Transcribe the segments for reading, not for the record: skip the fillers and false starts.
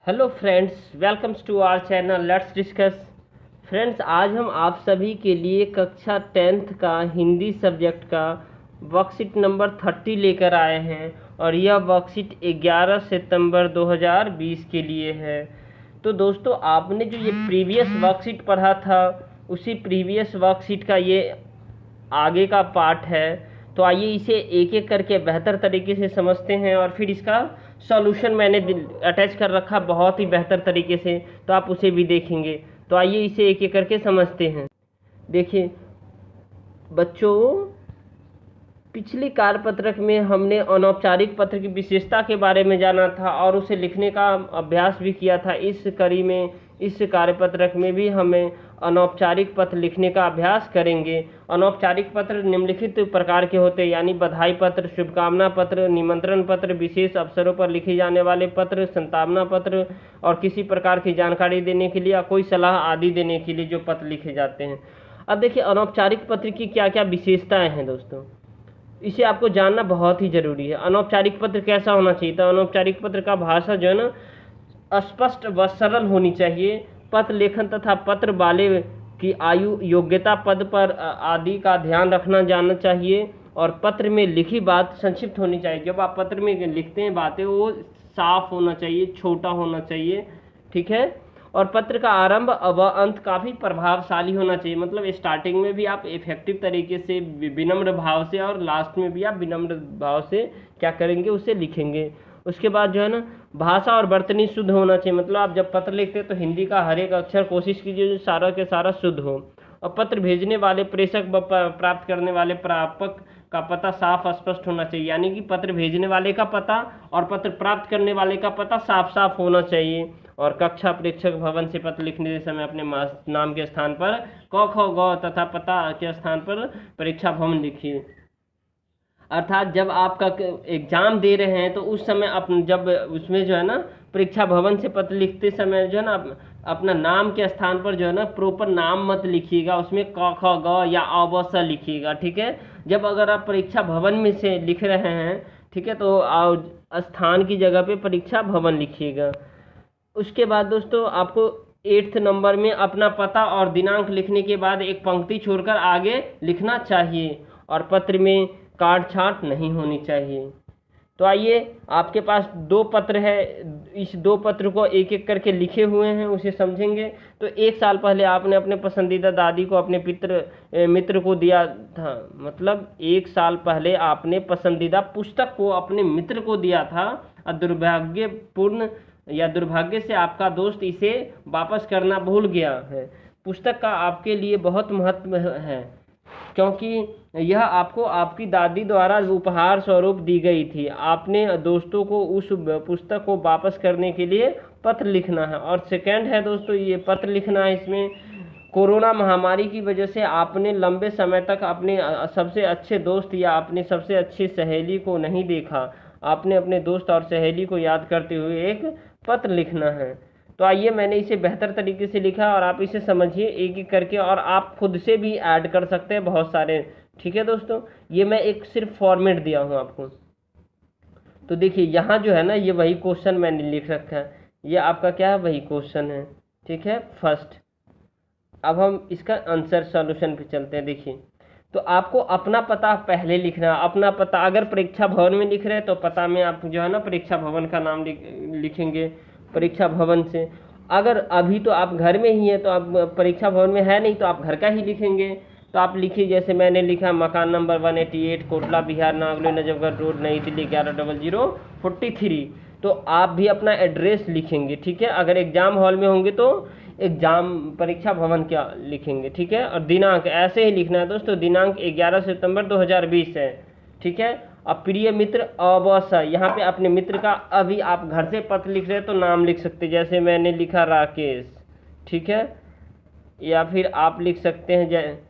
Hello friends, welcomes to our channel let's discuss. Friends, आज हम आप सभी के लिए कक्षा 10th का हिंदी सब्जेक्ट का वर्कशीट नंबर 30 लेकर आए हैं और यह वर्कशीट 11 सितंबर 2020 के लिए है। तो दोस्तों, आपने जो ये प्रीवियस वर्कशीट पढ़ा था उसी प्रीवियस वर्कशीट का ये आगे का पार्ट है। तो आइए इसे एक एक करके बेहतर तरीके से समझते हैं और फिर इसका सॉल्यूशन मैंने अटैच कर रखा बहुत ही बेहतर तरीके से, तो आप उसे भी देखेंगे। तो आइए इसे एक एक करके समझते हैं। देखिए बच्चों, पिछली कार्यपत्रक में हमने अनौपचारिक पत्र की विशेषता के बारे में जाना था और उसे लिखने का अभ्यास भी किया था। इस कड़ी में, इस कार्यपत्रक में भी हमें अनौपचारिक पत्र लिखने का अभ्यास करेंगे। अनौपचारिक पत्र निम्नलिखित प्रकार के होते हैं, यानी बधाई पत्र, शुभकामना पत्र, निमंत्रण पत्र, विशेष अवसरों पर लिखे जाने वाले पत्र, संतावना पत्र और किसी प्रकार की जानकारी देने के लिए या कोई सलाह आदि देने के लिए जो पत्र लिखे जाते हैं। अब देखिए, अनौपचारिक पत्र की क्या क्या विशेषताएं हैं दोस्तों, इसे आपको जानना बहुत ही जरूरी है। अनौपचारिक पत्र कैसा होना चाहिए? तो अनौपचारिक पत्र का भाषा जो है ना, स्पष्ट व सरल होनी चाहिए। पत्र लेखन तथा पत्र वाले की आयु, योग्यता, पद पर आदि का ध्यान रखना जानना चाहिए और पत्र में लिखी बात संक्षिप्त होनी चाहिए। जब आप पत्र में लिखते हैं बातें, वो साफ होना चाहिए, छोटा होना चाहिए, ठीक है। और पत्र का आरंभ व अंत काफ़ी प्रभावशाली होना चाहिए, मतलब स्टार्टिंग में भी आप इफेक्टिव तरीके से विनम्र भाव से और लास्ट में भी आप विनम्र भाव से क्या करेंगे, उसे लिखेंगे। उसके बाद जो है ना, भाषा और वर्तनी शुद्ध होना चाहिए, मतलब आप जब पत्र लिखते हैं तो हिंदी का हर एक अक्षर कोशिश कीजिए जो सारा के सारा शुद्ध हो। और पत्र भेजने वाले प्रेषक व प्राप्त करने वाले प्रापक का पता साफ स्पष्ट होना चाहिए, यानी कि पत्र भेजने वाले का पता और पत्र प्राप्त करने वाले का पता साफ साफ होना चाहिए। और कक्षा प्रेक्षक भवन से पत्र लिखने के समय अपने नाम के स्थान पर क ख ग तथा पता के स्थान पर परीक्षा भवन लिखिए। अर्थात जब आपका एग्जाम दे रहे हैं तो उस समय जब उसमें जो है ना, परीक्षा भवन से पत्र लिखते समय जो है ना, अपना नाम के स्थान पर जो है ना प्रॉपर नाम मत लिखिएगा, उसमें क ख ग या अ ब स लिखिएगा, ठीक है। जब अगर आप परीक्षा भवन में से लिख रहे हैं, ठीक है, तो स्थान की जगह पे परीक्षा भवन लिखिएगा। उसके बाद दोस्तों, आपको 8th नंबर में अपना पता और दिनांक लिखने के बाद एक पंक्ति छोड़कर आगे लिखना चाहिए और पत्र में काट छांट नहीं होनी चाहिए। तो आइए, आपके पास 2 पत्र है, इस 2 पत्र को एक एक करके लिखे हुए हैं, उसे समझेंगे। तो 1 साल पहले आपने अपने पसंदीदा दादी को अपने मित्र को दिया था, मतलब 1 साल पहले आपने पसंदीदा पुस्तक को अपने मित्र को दिया था और दुर्भाग्य से आपका दोस्त इसे वापस करना भूल गया है। पुस्तक का आपके लिए बहुत महत्व है, क्योंकि यह आपको आपकी दादी द्वारा उपहार स्वरूप दी गई थी। आपने दोस्तों को उस पुस्तक को वापस करने के लिए पत्र लिखना है। और सेकंड है दोस्तों, ये पत्र लिखना है, इसमें कोरोना महामारी की वजह से आपने लंबे समय तक अपने सबसे अच्छे दोस्त या अपने सबसे अच्छी सहेली को नहीं देखा। आपने अपने दोस्त और सहेली को याद करते हुए एक पत्र लिखना है। तो आइए, मैंने इसे बेहतर तरीके से लिखा और आप इसे समझिए एक एक करके, और आप खुद से भी ऐड कर सकते हैं बहुत सारे, ठीक है दोस्तों। ये मैं एक सिर्फ फॉर्मेट दिया हूँ आपको। तो देखिए, यहाँ जो है ना, ये वही क्वेश्चन मैंने लिख रखा है, ये आपका क्या है, वही क्वेश्चन है, ठीक है, फर्स्ट। अब हम इसका आंसर सॉल्यूशन पे चलते हैं। देखिए, तो आपको अपना पता पहले लिखना है। अपना पता अगर परीक्षा भवन में लिख रहे हैं तो पता में आप जो है ना परीक्षा भवन का नाम लिखेंगे, परीक्षा भवन से। अगर अभी तो आप घर में ही हैं तो आप परीक्षा भवन में है नहीं तो आप घर का ही लिखेंगे। तो आप लिखिए, जैसे मैंने लिखा, मकान नंबर 188, कोटला बिहार, नागलो नजफगढ़ रोड, नई दिल्ली 110043। तो आप भी अपना एड्रेस लिखेंगे, ठीक है। अगर एग्जाम हॉल में होंगे तो एग्जाम परीक्षा भवन क्या लिखेंगे, ठीक है। और दिनांक ऐसे ही लिखना है दोस्तों, दिनांक 11 सितंबर 2020 है, ठीक है। अब प्रिय मित्र अवश्य, यहाँ पे अपने मित्र का, अभी आप घर से पत्र लिख रहे हैं तो नाम लिख सकते हैं, जैसे मैंने लिखा राकेश, ठीक है। या फिर आप लिख सकते हैं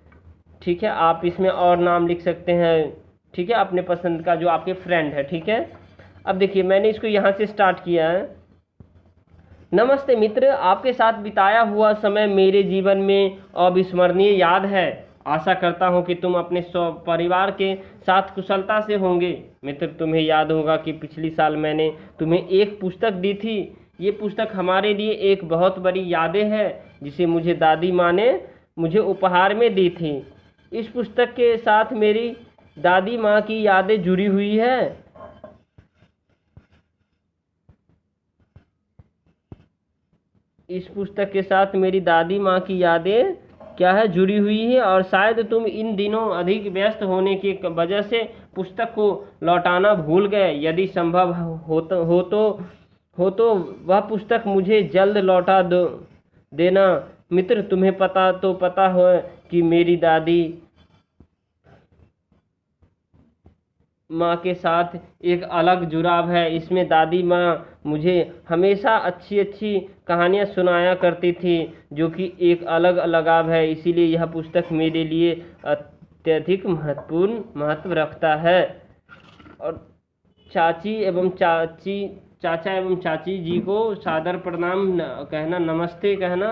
ठीक है, आप इसमें और नाम लिख सकते हैं, ठीक है, अपने पसंद का जो आपके फ्रेंड है, ठीक है। अब देखिए, मैंने इसको यहाँ से स्टार्ट किया है। नमस्ते मित्र, आपके साथ बिताया हुआ समय मेरे जीवन में अविस्मरणीय याद है। आशा करता हूं कि तुम अपने परिवार के साथ कुशलता से होंगे। मित्र, तुम्हें याद होगा कि पिछली साल मैंने तुम्हें एक पुस्तक दी थी। ये पुस्तक हमारे लिए एक बहुत बड़ी यादें है जिसे मुझे दादी माँ ने मुझे उपहार में दी थी। इस पुस्तक के साथ मेरी दादी माँ की यादें जुड़ी हुई है। इस पुस्तक के साथ मेरी दादी माँ की यादें क्या है, जुड़ी हुई है। और शायद तुम इन दिनों अधिक व्यस्त होने की वजह से पुस्तक को लौटाना भूल गए। यदि संभव हो तो वह पुस्तक मुझे जल्द लौटा देना। मित्र, तुम्हें पता हो कि मेरी दादी माँ के साथ एक अलग जुड़ाव है। इसमें दादी माँ मुझे हमेशा अच्छी अच्छी कहानियाँ सुनाया करती थी, जो कि एक अलग लगाव है। इसीलिए यह पुस्तक मेरे लिए अत्यधिक महत्व रखता है। और चाचा एवं चाची जी को सादर प्रणाम कहना, नमस्ते कहना,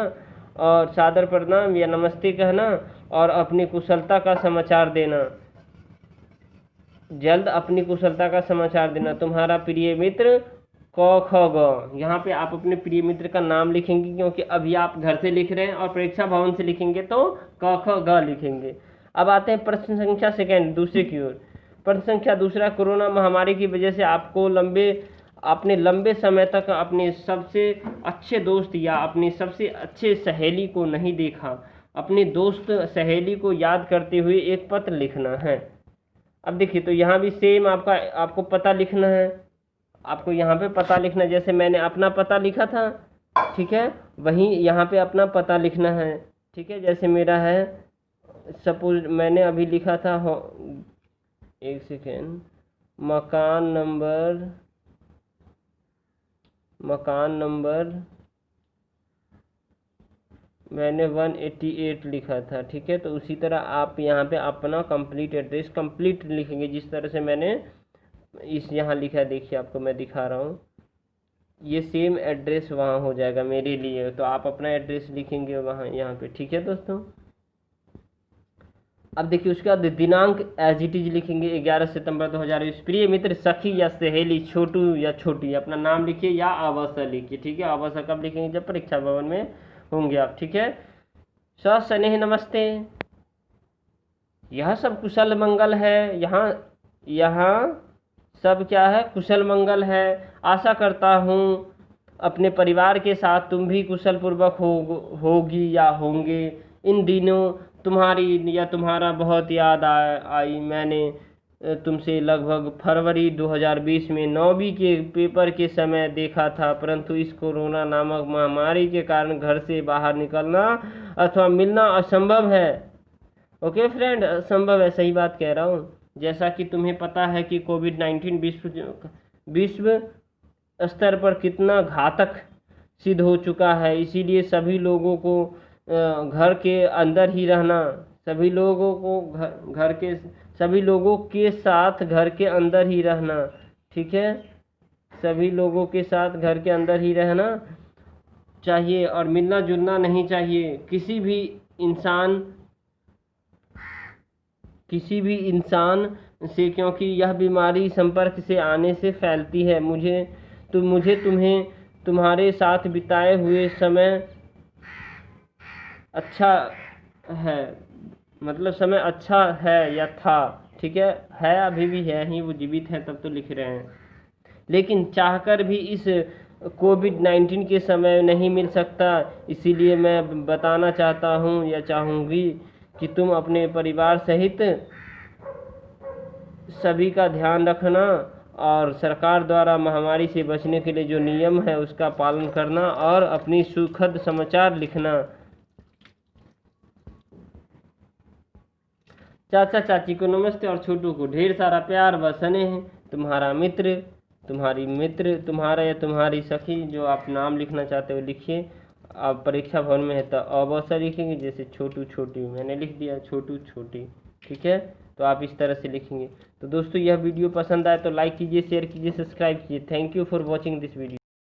और सादर प्रणाम या नमस्ते कहना, और अपनी कुशलता का समाचार देना। जल्द अपनी कुशलता का समाचार देना। तुम्हारा प्रिय मित्र क ख ग। यहाँ पे आप अपने प्रिय मित्र का नाम लिखेंगे, क्योंकि अभी आप घर से लिख रहे हैं और परीक्षा भवन से लिखेंगे तो क ख ग लिखेंगे। अब आते हैं प्रश्न संख्या सेकेंड, दूसरे की ओर। प्रश्न संख्या दूसरा, कोरोना महामारी की वजह से आपने लंबे समय तक अपने सबसे अच्छे दोस्त या अपनी सबसे अच्छे सहेली को नहीं देखा। अपने दोस्त सहेली को याद करते हुए एक पत्र लिखना है। अब देखिए, तो यहाँ भी सेम आपको पता लिखना है। आपको यहाँ पे पता लिखना है, जैसे मैंने अपना पता लिखा था, ठीक है, वहीं यहाँ पे अपना पता लिखना है। ठीक है, जैसे मेरा है, सपोज मैंने अभी लिखा था, एक सेकेंड, मकान नंबर मैंने 188 लिखा था। ठीक है, तो उसी तरह आप यहाँ पे अपना कंप्लीट एड्रेस कंप्लीट लिखेंगे, जिस तरह से मैंने यहाँ लिखा है। देखिए, आपको मैं दिखा रहा हूँ, ये सेम एड्रेस वहाँ हो जाएगा मेरे लिए। तो आप अपना एड्रेस लिखेंगे वहाँ, यहाँ पे। ठीक है दोस्तों, अब देखिए उसके बाद दिनांक एज इट इज लिखेंगे 11 सितंबर 2020। प्रिय मित्र, सखी या सहेली, छोटू या छोटी, अपना नाम लिखिए या अवसर लिखिए। ठीक है, अवसर कब लिखेंगे, जब परीक्षा भवन में होंगे आप। ठीक है, सस्नेह नमस्ते। यह सब कुशल मंगल है। यहाँ सब क्या है, कुशल मंगल है। आशा करता हूँ अपने परिवार के साथ तुम भी कुशल पूर्वक होगी या होंगे। इन दिनों तुम्हारी या तुम्हारा बहुत याद आई। मैंने तुमसे लगभग फरवरी 2020 में 9वीं के पेपर के समय देखा था, परंतु इस कोरोना नामक महामारी के कारण घर से बाहर निकलना अथवा मिलना असंभव है। ओके फ्रेंड, असंभव है, सही बात कह रहा हूँ। जैसा कि तुम्हें पता है कि कोविड-19 विश्व स्तर पर कितना घातक सिद्ध हो चुका है। इसीलिए सभी लोगों को घर के अंदर ही रहना, सभी लोगों के साथ घर के अंदर ही रहना। ठीक है, सभी लोगों के साथ घर के अंदर ही रहना चाहिए और मिलना जुलना नहीं चाहिए किसी भी इंसान से, क्योंकि यह बीमारी संपर्क से आने से फैलती है। मुझे तुम्हें तुम्हारे साथ बिताए हुए समय अच्छा है, मतलब समय अच्छा है या था। ठीक है, अभी भी है ही, वो जीवित हैं तब तो लिख रहे हैं। लेकिन चाहकर भी इस कोविड-19 के समय नहीं मिल सकता। इसीलिए मैं बताना चाहता हूँ या चाहूँगी कि तुम अपने परिवार सहित सभी का ध्यान रखना और सरकार द्वारा महामारी से बचने के लिए जो नियम है उसका पालन करना और अपनी सुखद समाचार लिखना। चाचा चाची को नमस्ते और छोटू को ढेर सारा प्यार व स्नेह। तुम्हारा मित्र, तुम्हारा या तुम्हारी सखी, जो आप नाम लिखना चाहते हो लिखिए। आप परीक्षा भवन में है तो अवसर लिखेंगे, जैसे छोटू छोटी मैंने लिख दिया, छोटू छोटी। ठीक है, तो आप इस तरह से लिखेंगे। तो दोस्तों, यह वीडियो पसंद आए तो लाइक कीजिए, शेयर कीजिए, सब्सक्राइब कीजिए। Thank you for watching this video.